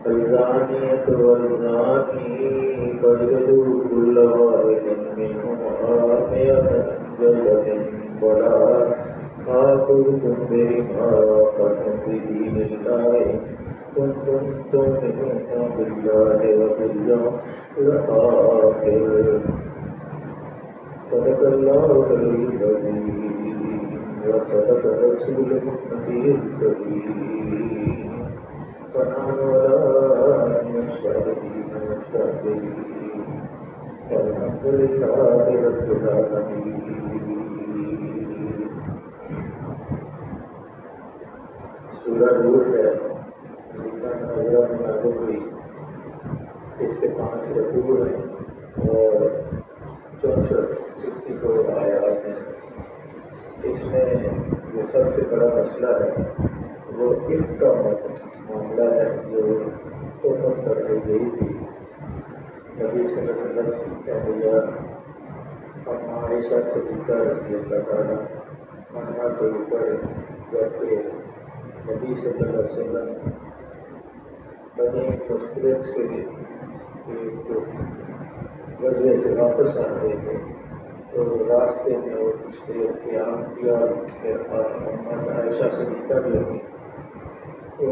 الزانية والزاني فاجلدوا كل واحد منهما 100 جلدة ولا تأخذكم بهما رأفة في دين الله كنتم تؤمنون بالله وباليوم الآخر. صدق الله العظيم وصدق رسوله النبي الكريم ونحن على من الشاهدين والشاكرين والحمد لله رب العالمين. سورہ نور ہے، اس کے 5 رکوع ہیں اور 64 آیات ہیں. اس میں جو سب سے بڑا مسئلہ ہے وہ عفق کا معاملہ ہے جو تہمت کر دی گئی تھی. نبی صلی اللہ علیہ وسلم کی اہلیہ عائشہ صدیقہ رضی اللہ تعالیٰ عنہا کے اوپر جبکہ نبی صلی اللہ علیہ وسلم بنی مستلق سے غزوے سے واپس آ رہے تھے تو راستے میں وہ کچھ دیر قیام کیا. پھر عائشہ صدیقہ بھی لگی تو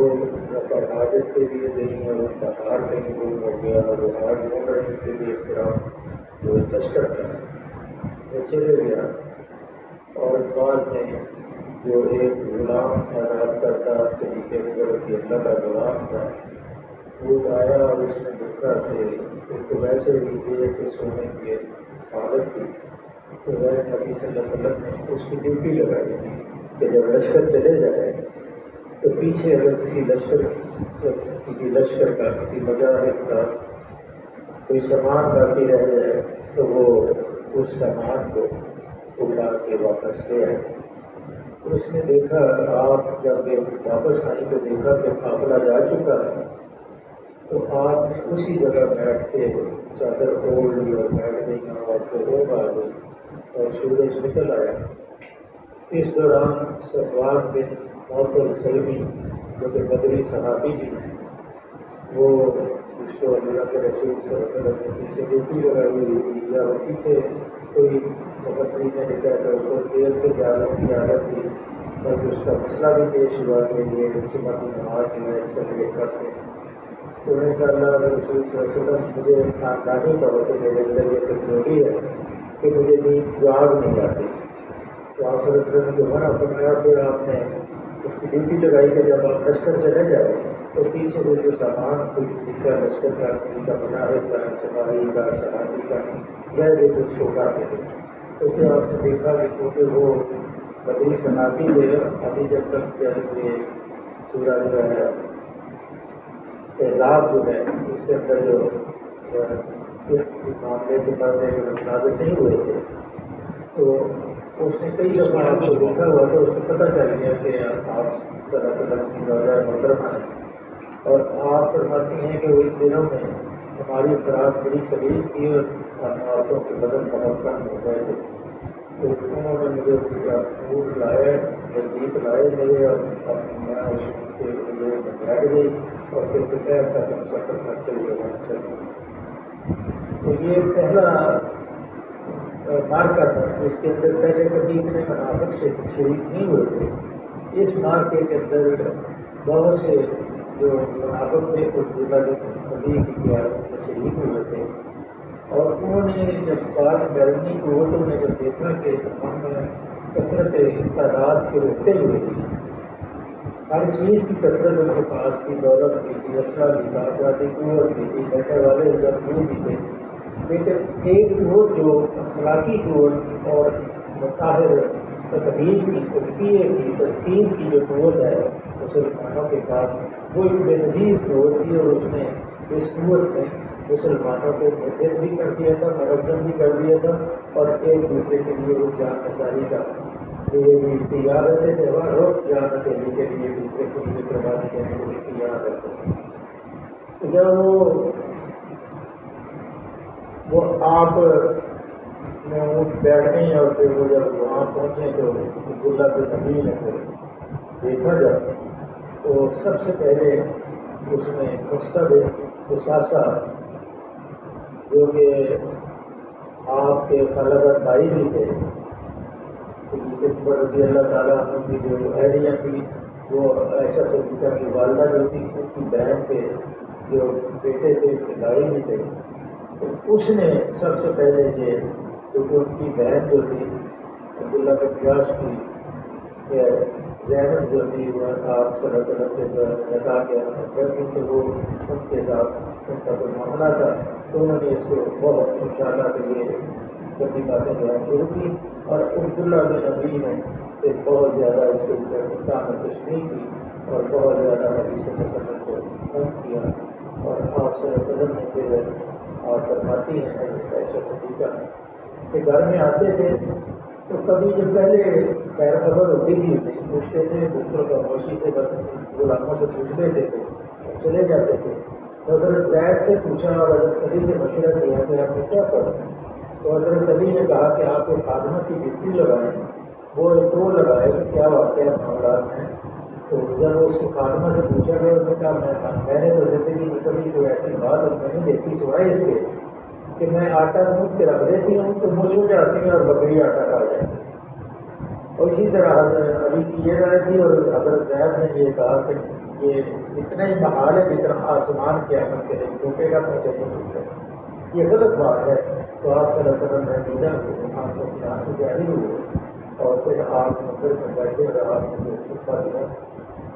رفع حاجت کے لیے گئی اور ان کا ہار کہیں گم ہو گیا اور وہ ہار ڈھونڈ رہنے کے لیے احترام جو لشکر تھا وہ چلے گیا. اور بعد میں جو ایک غلام آزاد کرتا صدیقہ اکبر رضی اللہ کا غلام تھا وہ آیا اور اس نے دیکھا کہ اس کو ویسے ہی دیر سے سونے کی حالت تھی تو وہ نبی صلی اللہ علیہ وسلم نے اس کی ڈیوٹی لگائی تھی کہ جب لشکر چلے جائے تو پیچھے اگر کسی لشکر کا کسی مجاہد کا کوئی سامان باقی رہ جائے تو وہ اس سامان کو اٹھا کے واپس لے آئے. تو اس نے دیکھا آپ جب واپس آئی تو دیکھا کہ قافلہ جا چکا ہے تو آپ نے اسی جگہ بیٹھ کے چادر اوڑھ لی اور بیٹھ گئی. آپ کو روب آ گئی اور سورج نکل آیا. اس دوران صفوان بن معطل سلمی جو کہ بدری صحابی بھی ہیں وہ اس کو اللہ کے رسول صلی اللہ علیہ وسلم نے پیچھے ڈیوٹی لگائی ہوئی تھی یا وہ پیچھے کوئی مبصرین نے لکھا کہ اس کو دیر سے جانے کی عادت تھی بلکہ اس کا مسئلہ بھی پیش ہوا کہ یہ جمعہ کی نماز میں اکثر لے کرتے ہیں. تو انہوں نے کہا اللہ کے رسول صلی اللہ علیہ وسلم مجھے خاندانی طور پہ میرے اندر یہ کمزوری ہے کہ مجھے نیند جاگ نہیں آتی. تو آپ صلی اللہ علیہ وسلم نے جو منع فرمایا پھر آپ نے اس کی ڈیوٹی لگائی کہ جب آپ لشکر چلے جائے تو پیچھے سے جو سامان کوئی کسی کا لشکر کا کسی کا مجاہد کا سپاہی کا صحابی کا یا جو کچھ چھوٹا ہے تو پھر آپ نے دیکھا کہ کیونکہ وہ بدری صحابی تھے ابھی جب تک یہ سورہ جو ہے احزاب جو ہے اس کے اندر جو معاملے کے بعد نازل نہیں ہوئے تھے تو اس نے کئی دفعہ آپ کو دیکھا ہوا تو اس کو پتہ چل گیا کہ آپ صلی اللہ علیہ وسلم کی روزہ محترمہ ہے. اور آپ فرماتی ہیں کہ ان دنوں میں ہماری خوراک بڑی قریب تھی اور ہم عورتوں کے بدن بہت کم ہو گئے تھے. تو انہوں نے مجھے پھول لائے نزدیک لائے میرے اور میں اس کے لیے بیٹھ گئی اور پھر دوپہر تک ہم سفر کرتے ہوئے وہاں چل گئے. تو یہ پہلا مارکا تھا جس کے اندر پہلے کبھی اتنے منافق سے شریک نہیں ہوئے تھے. اس مارکے کے اندر بہت سے جو منافق تھے کچھ نبی کی قیادت میں شریک ہوئے تھے اور انہوں نے جب بعد بیرونی قوتوں نے جب دیکھا کہ ہم کثرت تعداد کے رکھتے ہوئے تھے ہر چیز کی کثرت ان کے پاس تھی، دولت بھی تھی، اسلحہ بھی تھا، ذاتی قوت بھی تھی، بیٹھے والے ضرور بھی تھے، لیکن ایک قوت جو اخلاقی قوت اور مطالعہ تقریب کی تجزیے کی تسکین کی جو قوت ہے مسلمانوں کے پاس وہ ایک بے نظیر قوت تھی اور اس نے اس قوت نے مسلمانوں کو متحد بھی کر دیا تھا، منظم بھی کر دیا تھا، اور ایک دوسرے کے لیے وہ جان نثاری کا یہ بھی تیار رہتے تھے، ہر وقت جان دینے کے لیے دوسرے کو یہ قربانی دینے کے لیے تیار رہتے تھے۔ جب وہ آپ میں اونٹ بیٹھ گئی اور پھر وہ جب وہاں پہنچے تو عبداللہ بن نبی نے پھر دیکھا جائے تو سب سے پہلے اس میں مستد اساسا جو کہ آپ کے خالد بھائی بھی تھے، رضی اللہ تعالیٰ عنہ کی جو اہلیہ تھی وہ عائشہ صدیقہ کی والدہ جو تھی، ان کی بہن کے جو بیٹے تھے بھائی بھی تھے، تو اس نے سب سے پہلے یہ کیونکہ ان کی بہن جو تھی عبداللہ بن جاش کی زینب جو تھی وہ آپ صلی اللہ علیہ وسلم کے نکاح کے اندر کیونکہ وہ ان کے ساتھ ان کا کوئی معاملہ تھا، تو انہوں نے اس کو بہت انشاءاللہ کے لیے سبھی باتیں جو ہے شروع کی، اور عبداللہ بن نبی نے پھر بہت زیادہ اس کے اوپر اقدام تشریح کی اور بہت زیادہ نبی صلی اللہ علیہ وسلم کو تنگ کیا، اور آپ صلی اللہ علیہ وسلم نے پھر آپ فرماتی ہیں حضرت عائشہ صدیقہ کہ گھر میں آتے تھے تو کبھی جب پہلے خیر خبر ہوتی تھی پوچھتے تھے دوسروں کا موشی سے، بس غلاموں سے پوچھ لیتے تھے چلے جاتے تھے، تو حضرت زید سے پوچھا اور حضرت علی سے مشورہ کیا کہ آپ نے کیا پڑھا، تو حضرت علی نے کہا کہ آپ کو خادمہ کی ڈپٹی لگائیں، وہ تو لگائے کہ کیا واقعہ معاملات ہیں۔ تو جب اس کو خادمہ سے پوچھا گیا اس نے کہا میں نے تو زندگی میں کبھی کوئی ایسی بات میں نہیں دیکھی سوائے اس کے کہ میں آٹا گوندھ کے رکھ دیتی ہوں تو مجھ ہو جاتی ہیں اور بکری آٹا کھا جاتی ہے، اور اسی طرح حضرت علی کی یہ رائے تھی، اور حضرت زید نے یہ کہا کہ یہ اتنا ہی محال ہے جتنا آسمان کے عمل کے لیے ٹوٹے گا تو چاہیے، یہ غلط بات ہے۔ تو آپ صلی اللہ علیہ وسلم نے دیدہ کو آپ کو سیاح سے جاری ہوئے اور پھر آپ مندر میں بیٹھے اور آپ نے جو خطبہ دیا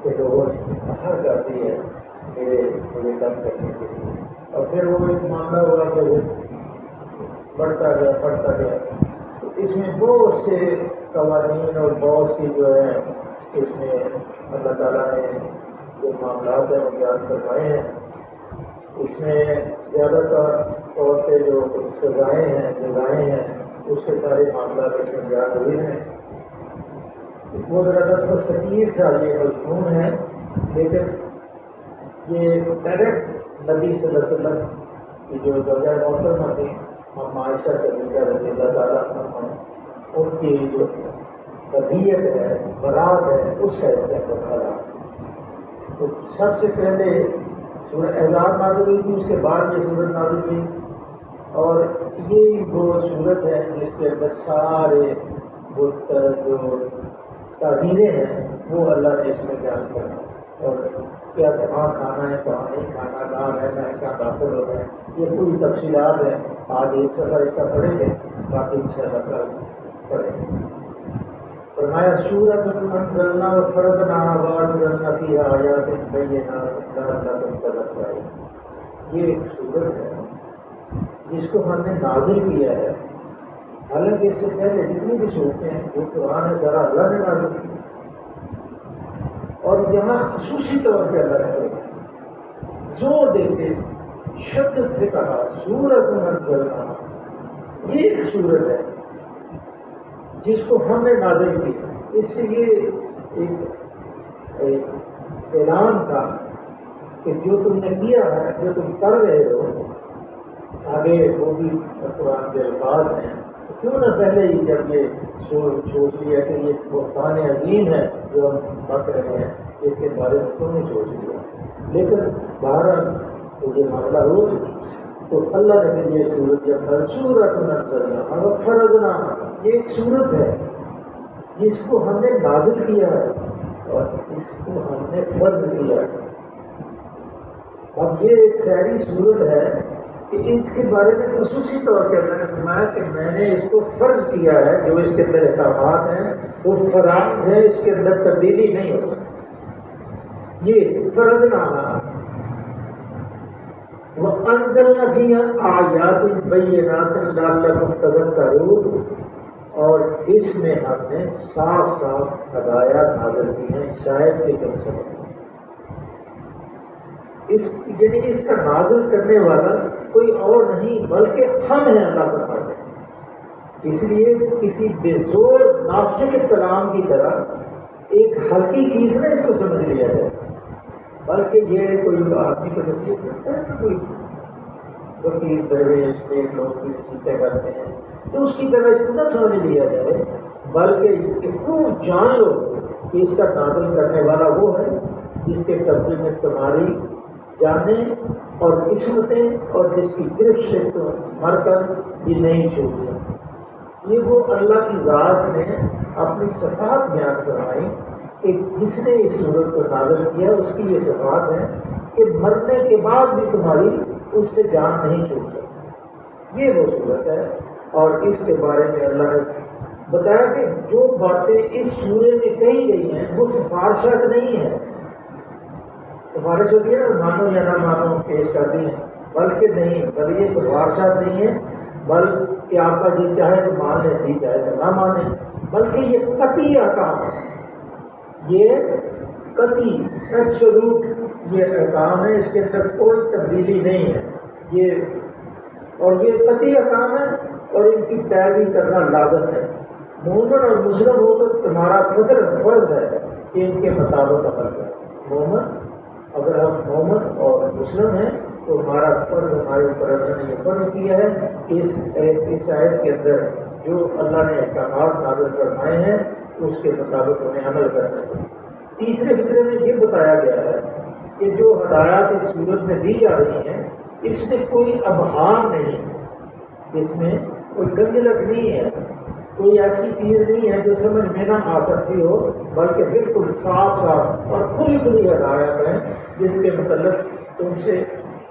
کہ لوگوں نے باہر کر دی ہے مجھے کم کرنے کے لیے، اور پھر وہ ایک معاملہ ہوا کہ وہ بڑھتا گیا، تو اس میں بہت سے قوانین اور بہت سی جو ہے اس میں اللہ تعالیٰ نے جو معاملات ہیں وہ بیان کروائے ہیں، اس میں زیادہ تر طور پہ جو سزائیں ہیں جزائیں ہیں اس کے سارے معاملات اس میں بیان ہوئے ہیں۔ وہ ذرا سکیر سا یہ مضمون ہے، لیکن یہ ڈائریکٹ نبی صلی اللہ علیہ وسلم کی جو زوجہ محترمہ تھی ہم عائشہ صدیقہ رضی اللہ تعالیٰ عنہ، ان کی جو طبیعت ہے برات ہے اس کا استعمال ہے۔ تو سب سے پہلے سورہ احزاب نازل ہوئی تھی، اس کے بعد یہ سورت نازل ہوئی، اور یہ وہ صورت ہے جس کے اندر سارے جو تعزیریں ہیں وہ اللہ نے اس میں بیان کرا، اور کیا کہاں کھانا ہے کہاں نہیں کھانا، کہاں رہنا ہے کہاں داخل ہونا ہے، یہ پوری تفصیلات ہیں۔ آج ایک سفر اس کا پڑھیں گے، باقی انشاءاللہ کل پڑھیں گے۔ فرمایا سورۃ انزلنا وفرضناها وانزلنا فیہا آیات بینات لعلکم تذکرون، یہ ایک سورت ہے جس کو ہم نے نازل کیا ہے، حالانکہ اس سے پہلے جتنی بھی صورتیں ہیں وہ قرآن ہے ذرا اللہ نے نازل کی، اور یہاں خصوصی طور پہ اللہ نے زور دے کے شدت سے کہا سورۃ انزلنا، یہ ایک سورت ہے جس کو ہم نے نازل کی۔ اس سے یہ ایک اعلان تھا کہ جو تم نے کیا ہے، جو تم کر رہے ہو، آگے وہ بھی قرآن کے الفاظ ہیں، کیوں نہ پہلے ہی جب یہ سوچ لیا کہ یہ بہتان عظیم ہے جو ہم بک رہے ہیں، اس کے بارے میں کیوں نہیں سوچ لیا، لیکن بہرحال یہ معاملہ ہو تو اللہ نے یہ سورت جب سورۃ انزلنا وفرضنا، یہ ایک سورت ہے جس کو ہم نے نازل کیا ہے اور اس کو ہم نے فرض کیا ہے۔ اب یہ ایک ساری صورت ہے کہ اس کے بارے میں خصوصی طور پر اللہ نے فرمایا کہ میں نے اس کو فرض کیا ہے، جو اس کے اندر احکامات ہیں وہ فرائض ہیں، اس کے اندر تبدیلی نہیں ہو سکتی۔ یہ فرض نامہ وَأَنزَلْنَا فِيهَا آیَاتٍ بَيِّنَاتٍ لَعَلَّكُمْ تَذَکَّرُونَ، اور اس میں ہم نے صاف صاف ہدایات نازل کی ہیں شاید کہ تم سمجھ۔ یعنی اس کا نازل کرنے والا کوئی اور نہیں بلکہ ہم ہیں اللہ کا خالق۔ اس لیے کسی بے زور ناسک کلام کی طرح ایک ہلکی چیز نہ اس کو سمجھ لیا جائے، بلکہ یہ کوئی آدمی کو نصیحت کرتا ہے، کوئی وکیل درویش کے لوگ بھی نصیحتیں کرتے ہیں تو اس کی طرح اس کو نہ سمجھ لیا جائے، بلکہ خوب جان لو کہ اس کا نازل کرنے والا وہ ہے جس کے قبضے میں تمہاری جانیں اور قسمتیں اور جس کی گرفت سے تم مر کر بھی نہیں چھوٹ سکتے۔ یہ وہ اللہ کی ذات نے اپنی صفات بیان فرمائی کہ جس نے اس صورت کو نازل کیا اس کی یہ صفات ہے کہ مرنے کے بعد بھی تمہاری اس سے جان نہیں چھوٹ سکتی۔ یہ وہ صورت ہے، اور اس کے بارے میں اللہ نے بتایا کہ جو باتیں اس سورے میں کہی گئی ہیں وہ سفارشات نہیں ہیں، سفارش ہوتی ہے نا مانو یا نہ مانو پیش کر دی ہیں، بلکہ نہیں، بلکہ یہ سفارشات نہیں ہیں، بلکہ آپ کا جی چاہے تو مان لیں، جی چاہے تو نہ مانیں، بلکہ یہ قطعی احکام ہے، یہ قطعی ایبسولوٹ یہ احکام ہے، اس کے اندر کوئی تبدیلی نہیں ہے، اور یہ قطعی احکام ہے اور ان کی پیروی کرنا لازم ہے۔ مومن اور مسلم ہو تو تمہارا فرض ہے کہ ان کے مطابق عمل کریں۔ مومن اگر ہم مومن اور مسلم ہیں تو ہمارا فرض، ہمارے اوپر اللہ نے یہ فرض کیا ہے کہ اس آیت کے اندر جو اللہ نے احکامات نازل فرمائے ہیں اس کے مطابق انہیں عمل کرنا ہے۔ تیسرے فقرے میں یہ بتایا گیا ہے کہ جو ہدایات اس صورت میں دی جا رہی ہیں اس میں کوئی ابہام نہیں ہے، اس میں کوئی گنجلک نہیں ہے، کوئی ایسی چیز نہیں ہے جو سمجھ میں نہ آ سکتی ہو، بلکہ بالکل صاف صاف اور کھلی کھلی ہدایت ہیں جن کے متعلق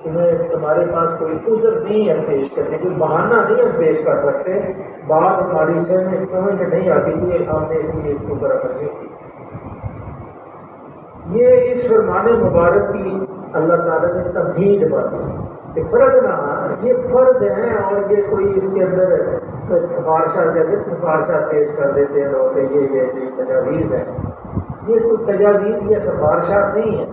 تمہارے پاس کوئی عذر نہیں ہے پیش کرنے، کوئی بہانہ نہیں ہم پیش کر سکتے، بات ہماری سمجھ میں نہیں آتی کہ ہم نے اس لیے اس کے اوپر عمل نہیں کی۔ یہ اس فرمان مبارک کی اللہ تعالیٰ نے تمہید باتیں کہ فرض نہ، یہ فرض ہیں، اور یہ کوئی اس کے اندر سفارشات پیش کر دیتے ہیں لوگ کہ یہ تجاویز ہے، یہ کوئی تجاویز یا سفارشات نہیں ہے،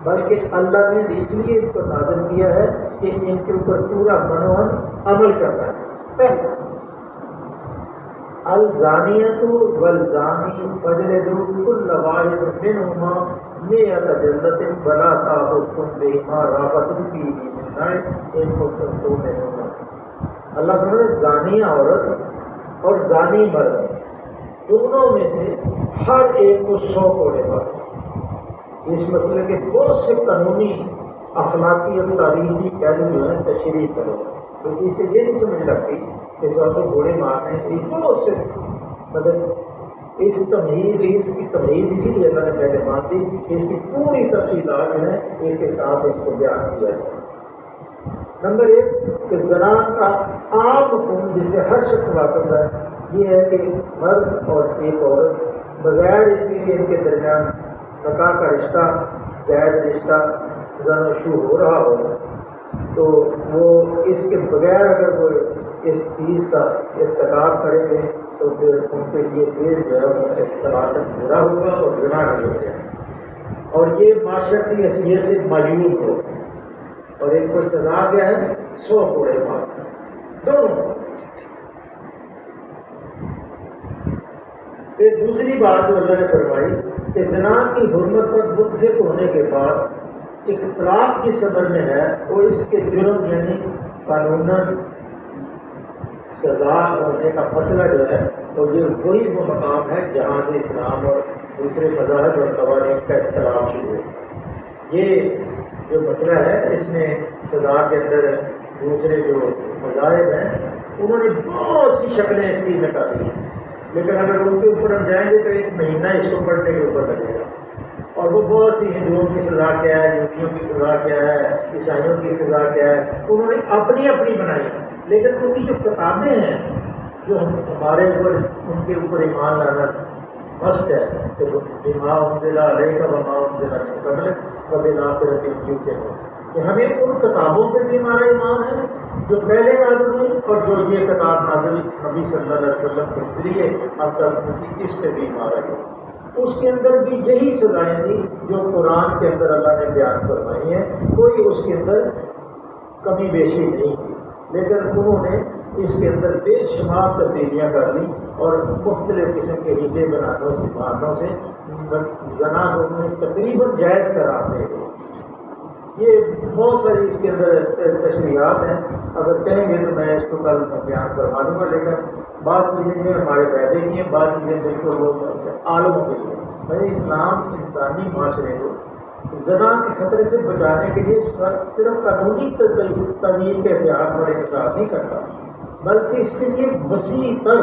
بلکہ اللہ نے اس لیے ان کو نازل کیا ہے کہ ان کے اوپر پورا منوہن عمل کرنا ہے۔ پہلا الزانیۃ والزانی فاجلدوا کل واحد منہما مئۃ جلدۃ ولا تأخذکم بہما رأفۃ فی دین اللہ ان کنتم تؤمنون۔ اللہ فرماتا ہے زانی عورت اور زانی مرد دونوں میں سے ہر ایک کو 100 کوڑے مارو۔ اس مسئلے کے بہت سے قانونی، اخلاقی اور تاریخی پہلو جو ہے تشریح کرو، کیونکہ اسے یہ نہیں سمجھ لگتی کہ 100 گھوڑے مارنے کی بہت سے مطلب اس کی تمہید اسی لیے اللہ نے پہلے مان دی کہ اس کی پوری تفصیلات جو ہیں ایک کے ساتھ اس کو بیان کیا جائے۔ نمبر 1 کہ زنا کا عام مفہوم جس سے ہر شخص واقف ہے یہ ہے کہ مرد اور ایک عورت بغیر اس کے ان کے درمیان نکاح کا رشتہ، جائز رشتہ زن و شو ہو رہا ہو تو وہ اس کے بغیر اگر وہ اس چیز کا ارتکاب کریں گے تو پھر ان کے لیے پھر جو ہے وہ اختلاط برا ہوگا اور زنا نہیں ہو جائے، اور یہ معاشرتی حیثیت سے معیوب ہو، اور ایک کوئی سزا کیا ہے 100 کوڑے مار دونوں۔ پھر دوسری بات جو اللہ نے فرمائی کہ زنا کی حرمت پر متفق ہونے کے بعد اختلاف جس عمل میں ہے وہ اس کے جرم یعنی قانوناً سزا ہونے کا مسئلہ جو ہے تو یہ وہی وہ مقام ہے جہاں سے اسلام اور دوسرے مذاہب اور قوانین کا اختلاف شروع ہے۔ یہ جو مسئلہ ہے اس میں سزا کے اندر دوسرے جو مذاہب ہیں انہوں نے بہت سی شکلیں اس کی نکالی ہیں، لیکن اگر ان کے اوپر ہم جائیں گے تو 1 مہینہ اس کو پڑھنے کے اوپر لگے گا، اور وہ بہت سی ہندوؤں کی سزا کیا ہے، یہودیوں کی سزا کیا ہے، عیسائیوں کی سزا کیا ہے، انہوں نے اپنی اپنی بنائی، لیکن ان کی جو کتابیں ہیں جو ہمارے اوپر ان کے اوپر ایمان لانا مست ہے کہ بما انزل علیک وما انزل من قبلک وبالآخرۃ ہم یوقنون، کہ ہمیں ان کتابوں پہ بھی ہمارا ایمان ہے جو پہلے نازل ہوئی اور جو یہ کتاب نازل نبی صلی اللہ علیہ وسلم کے ذریعے اب تک پہنچی اس پہ بھی ہمارا ہے۔ اس کے اندر بھی یہی سزائیں تھیں جو قرآن کے اندر اللہ نے بیان فرمائی ہیں، کوئی اس کے اندر کمی بیشی نہیں کی، لیکن انہوں نے اس کے اندر بے شمار تبدیلیاں کر لی اور مختلف قسم کے ہیلے بنانوں سے مارنوں سے زنا کو تقریباً جائز قرار دے گئے۔ یہ بہت ساری اس کے اندر تشریحات ہیں، اگر کہیں گے تو میں اس کو کل بیان کروا دوں گا، لیکن بعض چیزیں میں ہمارے فائدے کی ہیں، بعض چیزیں بالکل وہ عالموں کے لیے۔ بھائی اسلام انسانی معاشرے کو زنا کے خطرے سے بچانے کے لیے صرف قانونی تدابیر کے اختیار پر انحصار نہیں کرتا، بلکہ اس کے لیے وسیع تر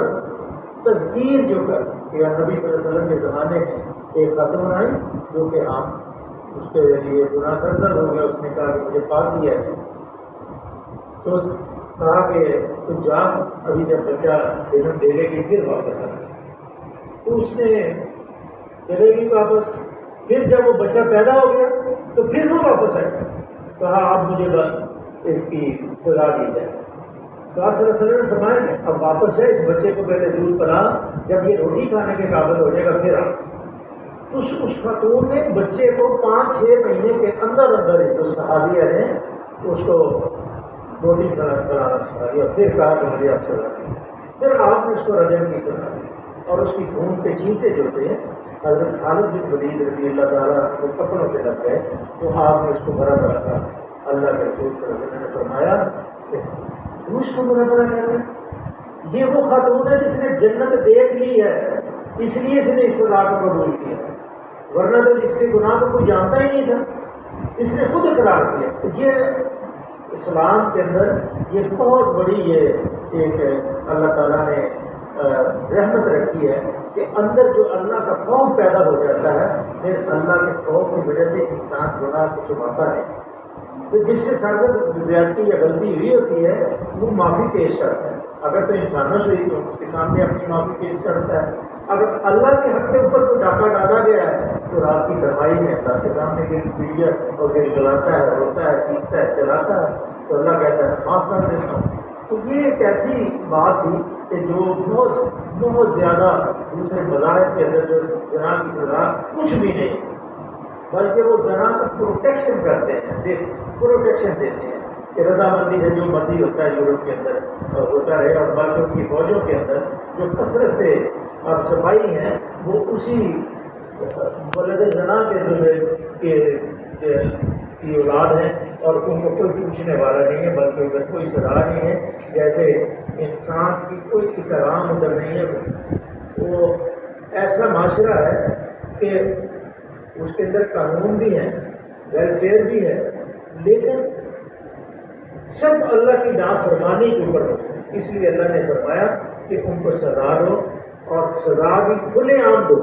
تذکیر جو کر کہ نبی صلی اللہ علیہ وسلم کے زمانے میں ایک خاتون آئی جو کہ ہم اس کے لیے گناہ سرزد ہو گیا، اس نے کہا کہ مجھے پاک دیا ہے، تو کہا کہ تو جا ابھی جب بچہ جنم دے لے گی پھر واپس آ گئی، تو اس نے چلے گی واپس، پھر جب وہ بچہ پیدا ہو گیا تو پھر وہ واپس آئے، کہا اب مجھے بس اس کی سزا دی جائے۔ تو صلی اللہ علیہ وسلم نے فرمایا کہ اب واپس ہے، اس بچے کو پہلے دودھ پلا، جب یہ روٹی کھانے کے قابل ہو جائے گا پھر آ۔ تو اس خاتون نے بچے کو 5-6 مہینے کے اندر ہی جو صحابیہ نے اس کو روٹی کھلانا سکھا دیا، پھر کہا کہ مجھے اب سزا دی۔ پھر آپ نے اس کو رجم کی سزا دی اور اس کی خون کے چیٹے جو تھے حضرت خالد بن ولید رضی اللہ تعالیٰ کو کپڑوں پہ لگ گئے، تو آپ نے اس کو بڑا بڑا کہا۔ اللہ کے رسول صلی اللہ علیہ وسلم نے فرمایا کہ تم اس کو بڑا بڑا کہہ رہے ہیں، یہ وہ خاتون ہے جس نے جنت دیکھ لی ہے، اس لیے اس نے اس سزا کو قبول کیا، ورنہ تو اس کے گناہ کو کوئی جانتا ہی نہیں تھا، اس نے خود اقرار کیا۔ تو یہ اسلام کے اندر یہ بہت بڑی یہ ایک اللہ تعالیٰ نے رحمت رکھی ہے کہ اندر جو اللہ کا خوف پیدا ہو جاتا ہے، پھر اللہ کے خوف کی وجہ سے انسان گناہ کو چھپاتا ہے، تو جس سے سرزد زیادتی یا غلطی ہوئی ہوتی ہے وہ معافی پیش کرتا ہے۔ اگر تو انسانوں سے ہی تو اس کے سامنے اپنی معافی پیش کرتا ہے، اگر اللہ کے حق کے اوپر کوئی ڈاکہ ڈالا گیا ہے تو رات کی گرمائی میں اللہ کے سامنے گر پیڑیا اور گر گلاتا ہے، روتا ہے، چیختا ہے، چلاتا ہے، تو اللہ کہتا ہے معاف کر دیتا ہوں۔ تو یہ ایک ایسی بات تھی کہ جو بہت زیادہ دوسرے مذاہب کے اندر جو زنا کی سزا کچھ بھی نہیں، بلکہ وہ زنا کا پروٹیکشن کرتے ہیں، پروٹیکشن دیتے ہیں کہ رضامندی ہے جو مرضی ہوتا ہے یورپ کے اندر ہوتا رہے، اور باقیوں کی فوجوں کے اندر جو کثرت سے اب صفائی ہیں وہ اسی ولد زنا کے کی اولاد ہیں، اور ان کو کوئی پوچھنے والا نہیں ہے، بلکہ ادھر کوئی سزا نہیں ہے، جیسے انسان کی کوئی احترام ادھر نہیں ہے۔ وہ ایسا معاشرہ ہے کہ اس کے اندر قانون بھی ہیں، ویلفیئر بھی ہے، لیکن سب اللہ کی نافرمانی کے اوپر ہوتے ہیں، اس لیے اللہ نے فرمایا کہ ان کو سزا دو، اور سزا بھی کھلے عام دو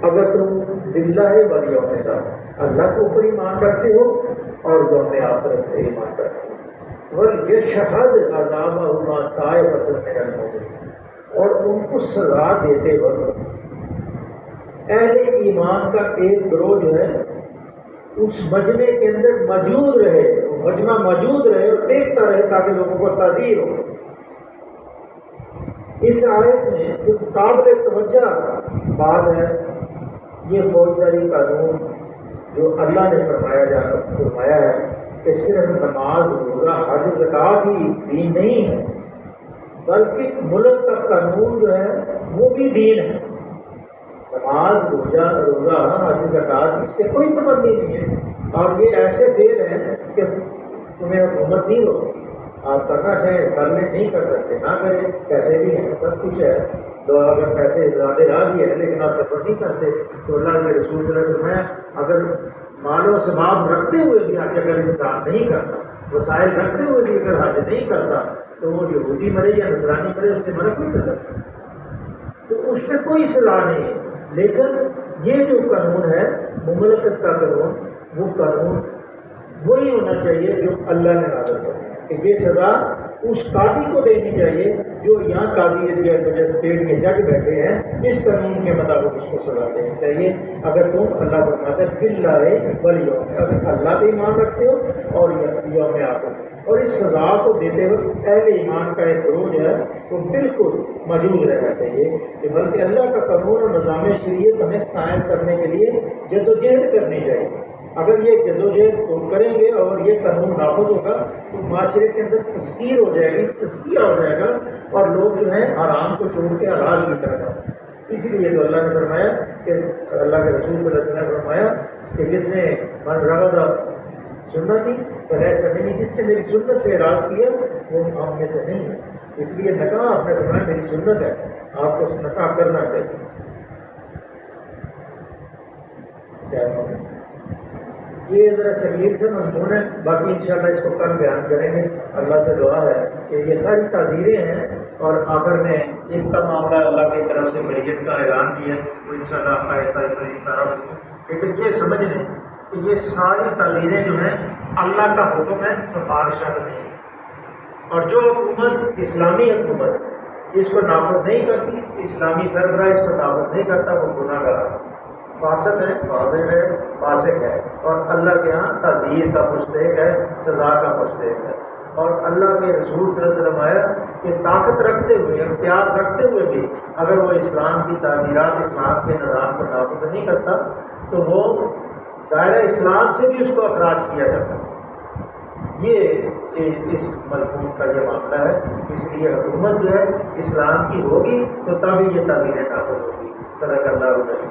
اگر تم باللہ والیوم الآخر اللہ کے اوپر ایمان رکھتے ہو اور یوم آخرت پہ ایمان رکھتے ہو، وَلْيَشْهَدْ عَذَابَهُمَا طَائِفَةٌ مِّنَ الْمُؤْمِنِينَ، اور ان کو سزا دیتے وقت اہل ایمان کا ایک گروہ جو ہے اس مجمع کے اندر موجود رہے، مجمع موجود رہے اور دیکھتا رہے تاکہ لوگوں کو تعزیر ہو۔ اس آیت میں جو قابل توجہ بات ہے یہ فوجداری قانون جو اللہ نے فرمایا ہے کہ صرف نماز، روزہ، حج، زکوٰۃ ہی دین نہیں ہے، بلکہ ملک کا قانون جو ہے وہ بھی دین ہے۔ نماز، روزہ، حج، زکوٰۃ اس کے کوئی پابندی نہیں ہے، اور یہ ایسے فعل ہیں کہ تمہیں حکومت نہیں ہوتی، آپ کرنا چاہیں کر لیں، نہیں کر سکتے نہ کریں، پیسے بھی ہیں، سب کچھ ہے، تو اگر پیسے زیادہ راہ بھی ہے لیکن آپ سفر نہیں کرتے تو اللہ کے رسول صلی اللہ علیہ وسلم نے اگر مال و ثواب رکھتے ہوئے بھی اگر انسان نہیں کرتا، وسائل رکھتے ہوئے بھی اگر حج نہیں کرتا تو وہ یہودی مرے یا نصرانی مرے اس سے مرک نہیں کر سکتا، تو اس میں کوئی صلاح نہیں ہے۔ لیکن یہ جو قانون ہے مملکت کا قانون، وہ قانون وہی ہونا چاہیے جو اللہ نے نازل کیا کہ یہ سزا اس قاضی کو دینی چاہیے جو یہاں قاضی مجسٹریٹ کے جج بیٹھے ہیں، اس قانون کے مطابق اس کو سزا دینی چاہیے۔ اگر تم اللہ فرماتا ہے باللہ والیوم، اگر اللہ پہ ایمان رکھتے ہو اور یوم آخر اور اس سزا کو دیتے وقت اہل ایمان کا ایک گروہ جو ہے وہ بالکل موجود رہنا چاہیے کہ بلکہ اللہ کا قانون اور نظام شریعت ہمیں قائم کرنے کے لیے جدوجہد کرنی چاہیے۔ اگر یہ جدوجہد کریں گے اور یہ قانون نافذ ہوگا تو معاشرے کے اندر تذکیر ہو جائے گی، تزکیہ ہو جائے گا، اور لوگ جو ہیں حرام کو چھوڑ کے حلال کی طرف آئیں۔ اسی لیے تو اللہ نے فرمایا کہ اللہ کے رسول صلی اللہ علیہ وسلم نے فرمایا کہ جس نے من رغب سنتی فلیس منی، جس نے میری سنت سے اعراض کیا وہ ہم میں سے نہیں ہے۔ اس لیے نکاح آپ نے فرمایا میری سنت ہے، آپ کو نکاح کرنا چاہیے۔ یہ ذرا سنگین سے مضمون ہے، باقی انشاءاللہ اس کو کل بیان کریں گے۔ اللہ سے دعا ہے کہ یہ ساری تعزیریں ہیں، اور آخر میں اس کا معاملہ اللہ کی طرف سے بریت کا اعلان بھی ہے، تو انشاءاللہ آہستہ آہستہ یہ سارا مضمون، لیکن یہ سمجھ لیں کہ یہ ساری تعزیریں جو ہیں اللہ کا حکم ہے، سفارشات نہیں۔ اور جو حکومت اسلامی حکومت اس کو نافذ نہیں کرتی، اسلامی سربراہ اس کو نافذ نہیں کرتا، وہ گناہ گار ہے، فاسق ہے، فاضل ہے، فاسق ہے، اور اللہ کے ہاں تعزیر کا مستحق ہے، سزا کا مستحق ہے۔ اور اللہ کے رسول صلی اللہ علیہ وسلم آیا کہ طاقت رکھتے ہوئے، اختیار رکھتے ہوئے بھی اگر وہ اسلام کی تعمیرات، اسلام کے نظام کو نافذ نہیں کرتا تو وہ دائرہ اسلام سے بھی اس کو اخراج کیا جا سکتا۔ یہ اس مضمون کا یہ معاملہ ہے، اس لیے حکومت جو ہے اسلام کی ہوگی تو تبھی یہ تعمیریں نافذ ہوگی۔ صدق اللہ علیہ۔